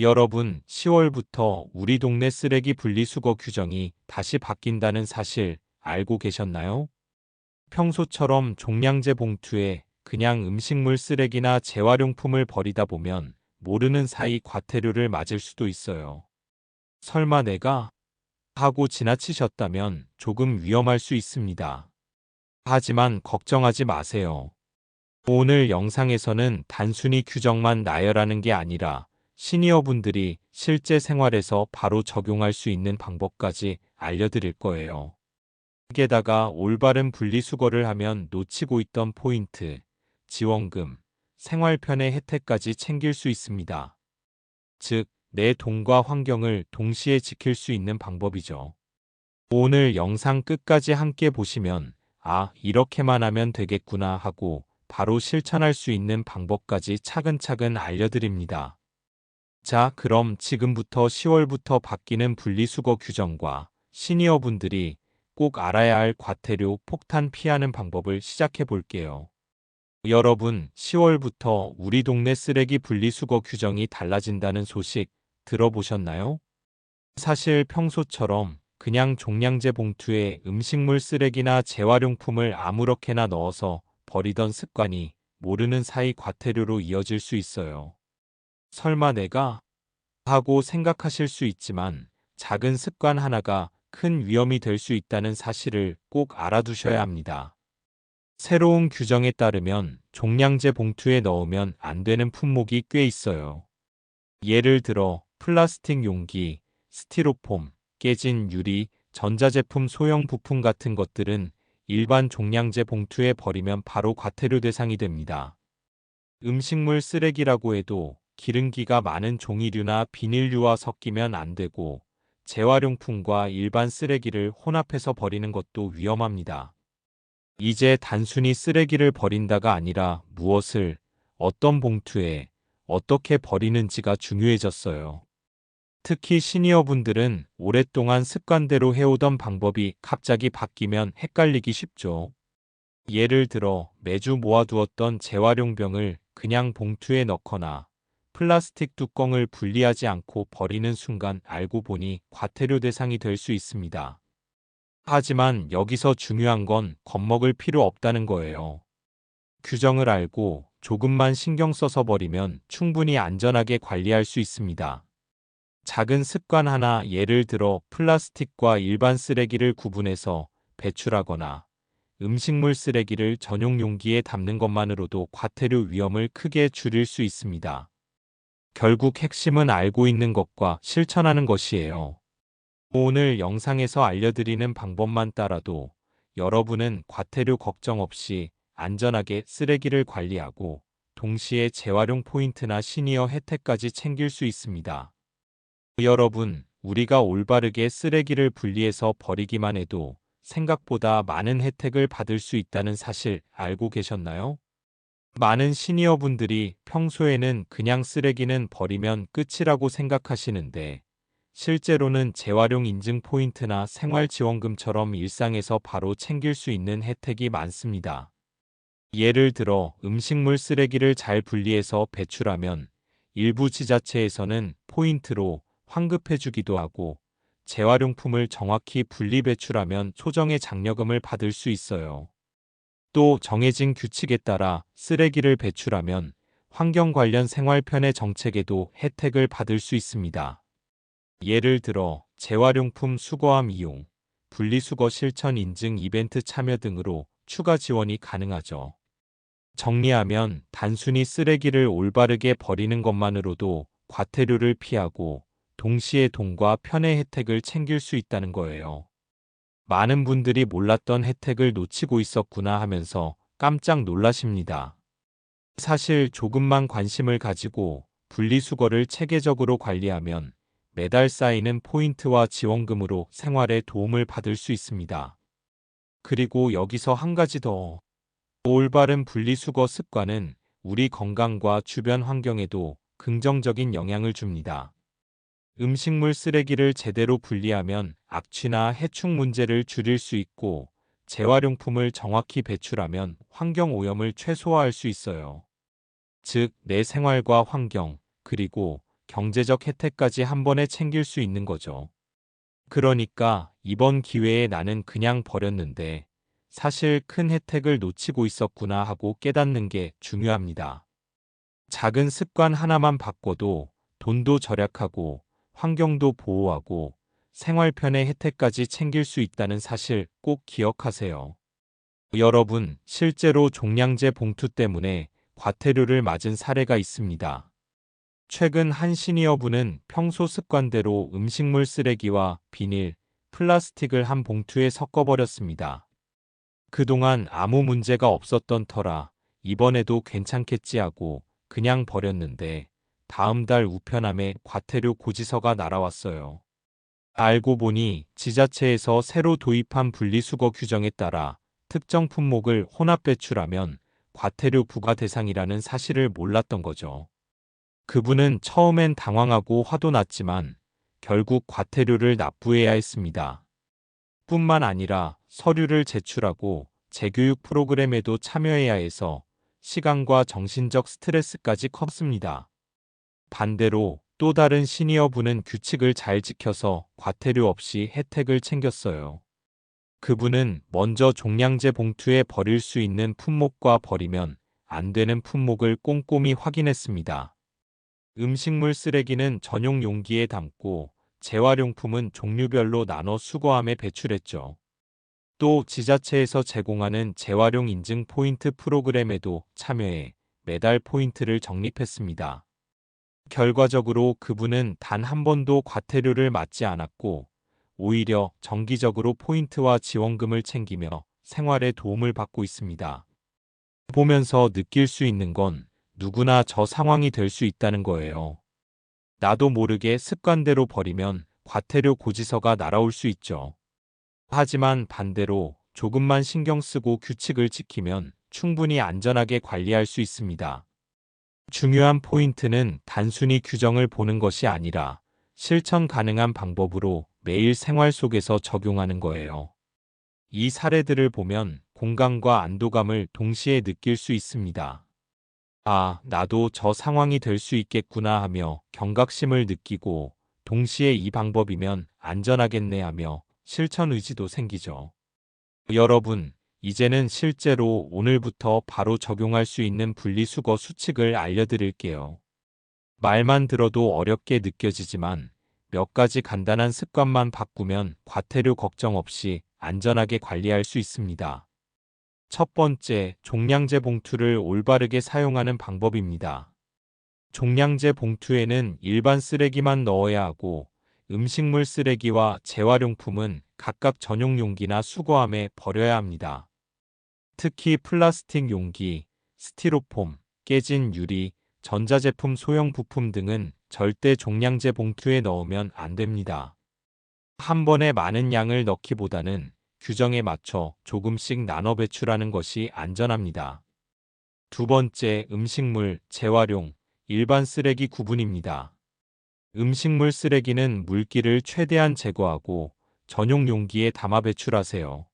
여러분, 10월부터 우리 동네 쓰레기 분리수거 규정이 다시 바뀐다는 사실 알고 계셨나요? 평소처럼 종량제 봉투에 그냥 음식물 쓰레기나 재활용품을 버리다 보면 모르는 사이 과태료를 맞을 수도 있어요. 설마 내가 하고 지나치셨다면 조금 위험할 수 있습니다. 하지만 걱정하지 마세요. 오늘 영상에서는 단순히 규정만 나열하는 게 아니라 시니어분들이 실제 생활에서 바로 적용할 수 있는 방법까지 알려드릴 거예요. 게다가 올바른 분리수거를 하면 놓치고 있던 포인트, 지원금, 생활편의 혜택까지 챙길 수 있습니다. 즉, 내 돈과 환경을 동시에 지킬 수 있는 방법이죠. 오늘 영상 끝까지 함께 보시면 이렇게만 하면 되겠구나 하고 바로 실천할 수 있는 방법까지 차근차근 알려드립니다. 자, 그럼 지금부터 10월부터 바뀌는 분리수거 규정과 시니어분들이 꼭 알아야 할 과태료 폭탄 피하는 방법을 시작해 볼게요. 여러분, 10월부터 우리 동네 쓰레기 분리수거 규정이 달라진다는 소식 들어보셨나요? 사실 평소처럼 그냥 종량제 봉투에 음식물 쓰레기나 재활용품을 아무렇게나 넣어서 버리던 습관이 모르는 사이 과태료로 이어질 수 있어요. 설마 내가 하고 생각하실 수 있지만 작은 습관 하나가 큰 위험이 될 수 있다는 사실을 꼭 알아두셔야 합니다. 새로운 규정에 따르면 종량제 봉투에 넣으면 안 되는 품목이 꽤 있어요. 예를 들어 플라스틱 용기, 스티로폼, 깨진 유리, 전자제품 소형 부품 같은 것들은 일반 종량제 봉투에 버리면 바로 과태료 대상이 됩니다. 음식물 쓰레기라고 해도 기름기가 많은 종이류나 비닐류와 섞이면 안 되고 재활용품과 일반 쓰레기를 혼합해서 버리는 것도 위험합니다. 이제 단순히 쓰레기를 버린다가 아니라 무엇을, 어떤 봉투에, 어떻게 버리는지가 중요해졌어요. 특히 시니어분들은 오랫동안 습관대로 해오던 방법이 갑자기 바뀌면 헷갈리기 쉽죠. 예를 들어 매주 모아두었던 재활용병을 그냥 봉투에 넣거나 플라스틱 뚜껑을 분리하지 않고 버리는 순간 알고 보니 과태료 대상이 될 수 있습니다. 하지만 여기서 중요한 건 겁먹을 필요 없다는 거예요. 규정을 알고 조금만 신경 써서 버리면 충분히 안전하게 관리할 수 있습니다. 작은 습관 하나, 예를 들어 플라스틱과 일반 쓰레기를 구분해서 배출하거나 음식물 쓰레기를 전용 용기에 담는 것만으로도 과태료 위험을 크게 줄일 수 있습니다. 결국 핵심은 알고 있는 것과 실천하는 것이에요. 오늘 영상에서 알려드리는 방법만 따라도 여러분은 과태료 걱정 없이 안전하게 쓰레기를 관리하고 동시에 재활용 포인트나 시니어 혜택까지 챙길 수 있습니다. 여러분, 우리가 올바르게 쓰레기를 분리해서 버리기만 해도 생각보다 많은 혜택을 받을 수 있다는 사실 알고 계셨나요? 많은 시니어분들이 평소에는 그냥 쓰레기는 버리면 끝이라고 생각하시는데 실제로는 재활용 인증 포인트나 생활지원금처럼 일상에서 바로 챙길 수 있는 혜택이 많습니다. 예를 들어 음식물 쓰레기를 잘 분리해서 배출하면 일부 지자체에서는 포인트로 환급해주기도 하고 재활용품을 정확히 분리 배출하면 소정의 장려금을 받을 수 있어요. 또 정해진 규칙에 따라 쓰레기를 배출하면 환경 관련 생활편의 정책에도 혜택을 받을 수 있습니다. 예를 들어 재활용품 수거함 이용, 분리수거 실천 인증 이벤트 참여 등으로 추가 지원이 가능하죠. 정리하면 단순히 쓰레기를 올바르게 버리는 것만으로도 과태료를 피하고 동시에 돈과 편의 혜택을 챙길 수 있다는 거예요. 많은 분들이 몰랐던 혜택을 놓치고 있었구나 하면서 깜짝 놀라십니다. 사실 조금만 관심을 가지고 분리수거를 체계적으로 관리하면 매달 쌓이는 포인트와 지원금으로 생활에 도움을 받을 수 있습니다. 그리고 여기서 한 가지 더. 올바른 분리수거 습관은 우리 건강과 주변 환경에도 긍정적인 영향을 줍니다. 음식물 쓰레기를 제대로 분리하면 악취나 해충 문제를 줄일 수 있고 재활용품을 정확히 배출하면 환경 오염을 최소화할 수 있어요. 즉, 내 생활과 환경, 그리고 경제적 혜택까지 한 번에 챙길 수 있는 거죠. 그러니까 이번 기회에 나는 그냥 버렸는데 사실 큰 혜택을 놓치고 있었구나 하고 깨닫는 게 중요합니다. 작은 습관 하나만 바꿔도 돈도 절약하고 환경도 보호하고 생활편의 혜택까지 챙길 수 있다는 사실 꼭 기억하세요. 여러분, 실제로 종량제 봉투 때문에 과태료를 맞은 사례가 있습니다. 최근 한 시니어분은 평소 습관대로 음식물 쓰레기와 비닐, 플라스틱을 한 봉투에 섞어버렸습니다. 그동안 아무 문제가 없었던 터라 이번에도 괜찮겠지 하고 그냥 버렸는데 다음 달 우편함에 과태료 고지서가 날아왔어요. 알고 보니 지자체에서 새로 도입한 분리수거 규정에 따라 특정 품목을 혼합 배출하면 과태료 부과 대상이라는 사실을 몰랐던 거죠. 그분은 처음엔 당황하고 화도 났지만 결국 과태료를 납부해야 했습니다. 뿐만 아니라 서류를 제출하고 재교육 프로그램에도 참여해야 해서 시간과 정신적 스트레스까지 컸습니다. 반대로 또 다른 시니어분은 규칙을 잘 지켜서 과태료 없이 혜택을 챙겼어요. 그분은 먼저 종량제 봉투에 버릴 수 있는 품목과 버리면 안 되는 품목을 꼼꼼히 확인했습니다. 음식물 쓰레기는 전용 용기에 담고 재활용품은 종류별로 나눠 수거함에 배출했죠. 또 지자체에서 제공하는 재활용 인증 포인트 프로그램에도 참여해 매달 포인트를 적립했습니다. 결과적으로 그분은 단 한 번도 과태료를 맞지 않았고 오히려 정기적으로 포인트와 지원금을 챙기며 생활에 도움을 받고 있습니다. 보면서 느낄 수 있는 건 누구나 저 상황이 될 수 있다는 거예요. 나도 모르게 습관대로 버리면 과태료 고지서가 날아올 수 있죠. 하지만 반대로 조금만 신경 쓰고 규칙을 지키면 충분히 안전하게 관리할 수 있습니다. 중요한 포인트는 단순히 규정을 보는 것이 아니라 실천 가능한 방법으로 매일 생활 속에서 적용하는 거예요. 이 사례들을 보면 공감과 안도감을 동시에 느낄 수 있습니다. 아, 나도 저 상황이 될 수 있겠구나 하며 경각심을 느끼고 동시에 이 방법이면 안전하겠네 하며 실천 의지도 생기죠. 여러분, 이제는 실제로 오늘부터 바로 적용할 수 있는 분리수거 수칙을 알려드릴게요. 말만 들어도 어렵게 느껴지지만 몇 가지 간단한 습관만 바꾸면 과태료 걱정 없이 안전하게 관리할 수 있습니다. 첫 번째, 종량제 봉투를 올바르게 사용하는 방법입니다. 종량제 봉투에는 일반 쓰레기만 넣어야 하고 음식물 쓰레기와 재활용품은 각각 전용 용기나 수거함에 버려야 합니다. 특히 플라스틱 용기, 스티로폼, 깨진 유리, 전자제품 소형 부품 등은 절대 종량제 봉투에 넣으면 안 됩니다. 한 번에 많은 양을 넣기보다는 규정에 맞춰 조금씩 나눠 배출하는 것이 안전합니다. 두 번째, 음식물, 재활용, 일반 쓰레기 구분입니다. 음식물 쓰레기는 물기를 최대한 제거하고 전용 용기에 담아 배출하세요.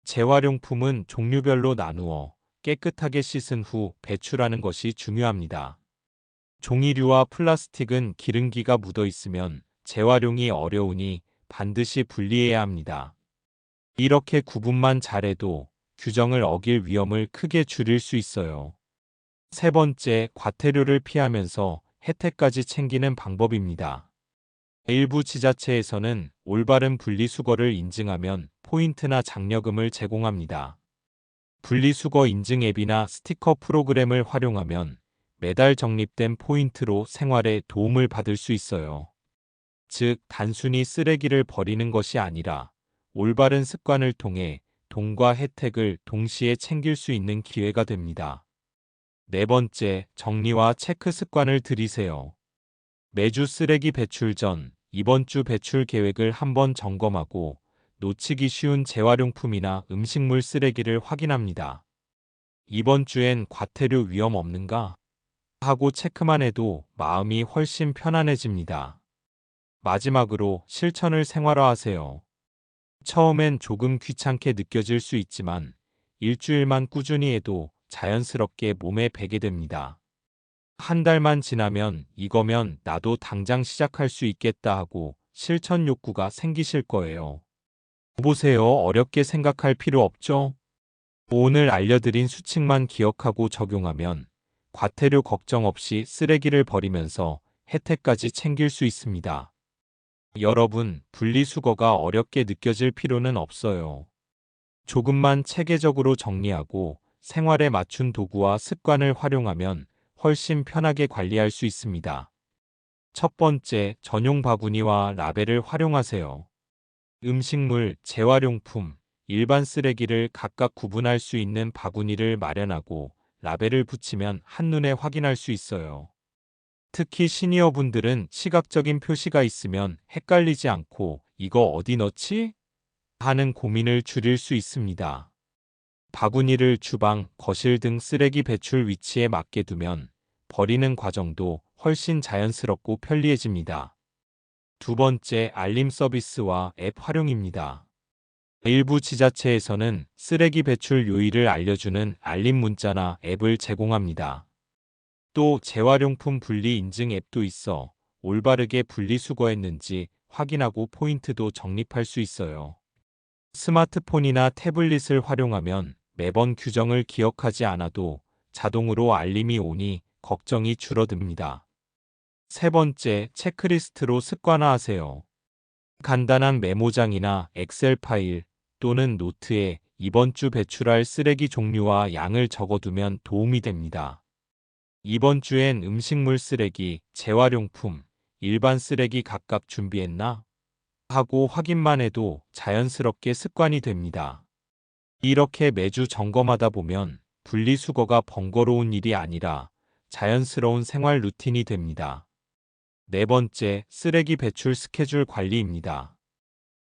재활용품은 종류별로 나누어 깨끗하게 씻은 후 배출하는 것이 중요합니다. 종이류와 플라스틱은 기름기가 묻어 있으면 재활용이 어려우니 반드시 분리해야 합니다. 이렇게 구분만 잘해도 규정을 어길 위험을 크게 줄일 수 있어요. 세 번째, 과태료를 피하면서 혜택까지 챙기는 방법입니다. 일부 지자체에서는 올바른 분리수거를 인증하면 포인트나 장려금을 제공합니다. 분리수거 인증 앱이나 스티커 프로그램을 활용하면 매달 적립된 포인트로 생활에 도움을 받을 수 있어요. 즉, 단순히 쓰레기를 버리는 것이 아니라 올바른 습관을 통해 돈과 혜택을 동시에 챙길 수 있는 기회가 됩니다. 네 번째, 정리와 체크 습관을 들이세요. 매주 쓰레기 배출 전 이번 주 배출 계획을 한번 점검하고 놓치기 쉬운 재활용품이나 음식물 쓰레기를 확인합니다. 이번 주엔 과태료 위험 없는가? 하고 체크만 해도 마음이 훨씬 편안해집니다. 마지막으로 실천을 생활화하세요. 처음엔 조금 귀찮게 느껴질 수 있지만 일주일만 꾸준히 해도 자연스럽게 몸에 배게 됩니다. 한 달만 지나면 이거면 나도 당장 시작할 수 있겠다 하고 실천 욕구가 생기실 거예요. 보세요. 어렵게 생각할 필요 없죠? 오늘 알려드린 수칙만 기억하고 적용하면 과태료 걱정 없이 쓰레기를 버리면서 혜택까지 챙길 수 있습니다. 여러분, 분리수거가 어렵게 느껴질 필요는 없어요. 조금만 체계적으로 정리하고 생활에 맞춘 도구와 습관을 활용하면 훨씬 편하게 관리할 수 있습니다. 첫 번째, 전용 바구니와 라벨을 활용하세요. 음식물, 재활용품, 일반 쓰레기를 각각 구분할 수 있는 바구니를 마련하고 라벨을 붙이면 한눈에 확인할 수 있어요. 특히 시니어분들은 시각적인 표시가 있으면 헷갈리지 않고 이거 어디 넣지? 하는 고민을 줄일 수 있습니다. 바구니를 주방, 거실 등 쓰레기 배출 위치에 맞게 두면 버리는 과정도 훨씬 자연스럽고 편리해집니다. 두 번째, 알림 서비스와 앱 활용입니다. 일부 지자체에서는 쓰레기 배출 요일을 알려주는 알림 문자나 앱을 제공합니다. 또 재활용품 분리 인증 앱도 있어 올바르게 분리수거했는지 확인하고 포인트도 적립할 수 있어요. 스마트폰이나 태블릿을 활용하면 매번 규정을 기억하지 않아도 자동으로 알림이 오니 걱정이 줄어듭니다. 세 번째, 체크리스트로 습관화하세요. 간단한 메모장이나 엑셀 파일 또는 노트에 이번 주 배출할 쓰레기 종류와 양을 적어두면 도움이 됩니다. 이번 주엔 음식물 쓰레기, 재활용품, 일반 쓰레기 각각 준비했나? 하고 확인만 해도 자연스럽게 습관이 됩니다. 이렇게 매주 점검하다 보면 분리수거가 번거로운 일이 아니라 자연스러운 생활 루틴이 됩니다. 네 번째, 쓰레기 배출 스케줄 관리입니다.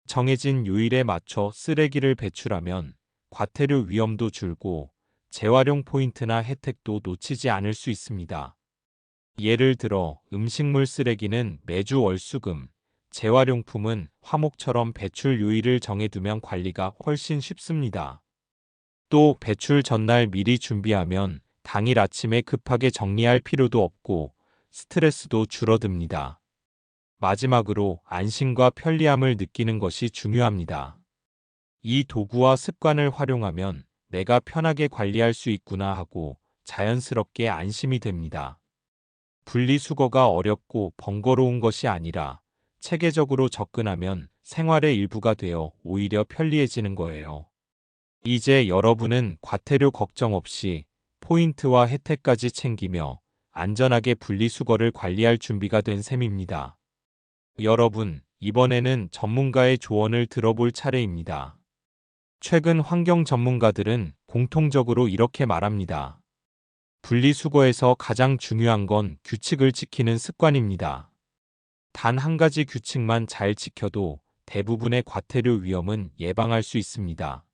정해진 요일에 맞춰 쓰레기를 배출하면 과태료 위험도 줄고 재활용 포인트나 혜택도 놓치지 않을 수 있습니다. 예를 들어 음식물 쓰레기는 매주 월수금, 재활용품은 화목처럼 배출 요일을 정해두면 관리가 훨씬 쉽습니다. 또 배출 전날 미리 준비하면 당일 아침에 급하게 정리할 필요도 없고 스트레스도 줄어듭니다. 마지막으로 안심과 편리함을 느끼는 것이 중요합니다. 이 도구와 습관을 활용하면 내가 편하게 관리할 수 있구나 하고 자연스럽게 안심이 됩니다. 분리수거가 어렵고 번거로운 것이 아니라 체계적으로 접근하면 생활의 일부가 되어 오히려 편리해지는 거예요. 이제 여러분은 과태료 걱정 없이 포인트와 혜택까지 챙기며 안전하게 분리수거를 관리할 준비가 된 셈입니다. 여러분, 이번에는 전문가의 조언을 들어볼 차례입니다. 최근 환경 전문가들은 공통적으로 이렇게 말합니다. 분리수거에서 가장 중요한 건 규칙을 지키는 습관입니다. 단 한 가지 규칙만 잘 지켜도 대부분의 과태료 위험은 예방할 수 있습니다.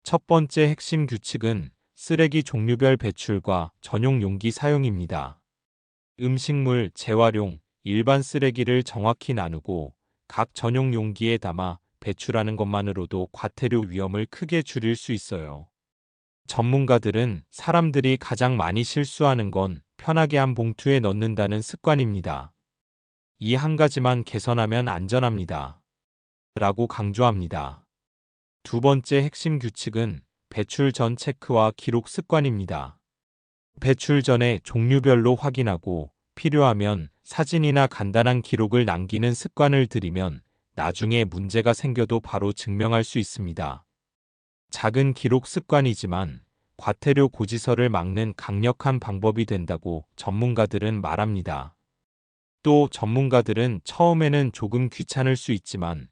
첫 번째 핵심 규칙은 쓰레기 종류별 배출과 전용 용기 사용입니다. 음식물, 재활용, 일반 쓰레기를 정확히 나누고 각 전용 용기에 담아 배출하는 것만으로도 과태료 위험을 크게 줄일 수 있어요. 전문가들은 사람들이 가장 많이 실수하는 건 편하게 한 봉투에 넣는다는 습관입니다. 이 한 가지만 개선하면 안전합니다. 라고 강조합니다. 두 번째 핵심 규칙은 배출 전 체크와 기록 습관입니다. 배출 전에 종류별로 확인하고 필요하면 사진이나 간단한 기록을 남기는 습관을 들이면 나중에 문제가 생겨도 바로 증명할 수 있습니다. 작은 기록 습관이지만 과태료 고지서를 막는 강력한 방법이 된다고 전문가들은 말합니다. 또 전문가들은 처음에는 조금 귀찮을 수 있지만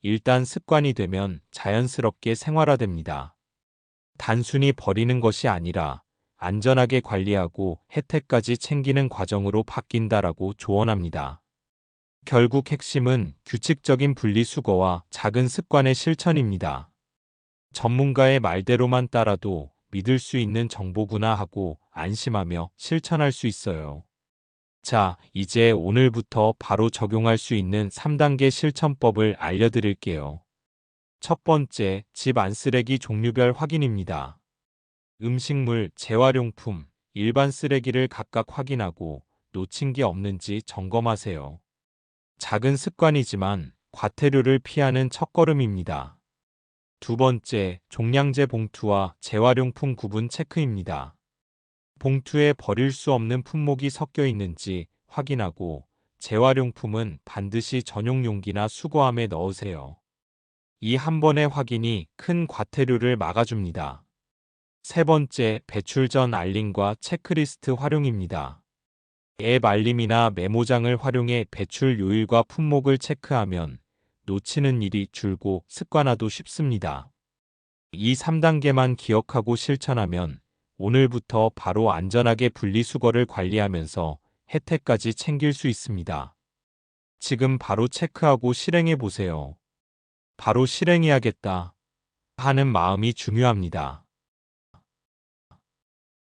일단 습관이 되면 자연스럽게 생활화됩니다. 단순히 버리는 것이 아니라 안전하게 관리하고 혜택까지 챙기는 과정으로 바뀐다라고 조언합니다. 결국 핵심은 규칙적인 분리수거와 작은 습관의 실천입니다. 전문가의 말대로만 따라도 믿을 수 있는 정보구나 하고 안심하며 실천할 수 있어요. 자, 이제 오늘부터 바로 적용할 수 있는 3단계 실천법을 알려드릴게요. 첫 번째, 집 안 쓰레기 종류별 확인입니다. 음식물, 재활용품, 일반 쓰레기를 각각 확인하고 놓친 게 없는지 점검하세요. 작은 습관이지만 과태료를 피하는 첫걸음입니다. 두 번째, 종량제 봉투와 재활용품 구분 체크입니다. 봉투에 버릴 수 없는 품목이 섞여 있는지 확인하고 재활용품은 반드시 전용 용기나 수거함에 넣으세요. 이 한 번의 확인이 큰 과태료를 막아줍니다. 세 번째, 배출 전 알림과 체크리스트 활용입니다. 앱 알림이나 메모장을 활용해 배출 요일과 품목을 체크하면 놓치는 일이 줄고 습관화도 쉽습니다. 이 3단계만 기억하고 실천하면 오늘부터 바로 안전하게 분리수거를 관리하면서 혜택까지 챙길 수 있습니다. 지금 바로 체크하고 실행해 보세요. 바로 실행해야겠다 하는 마음이 중요합니다.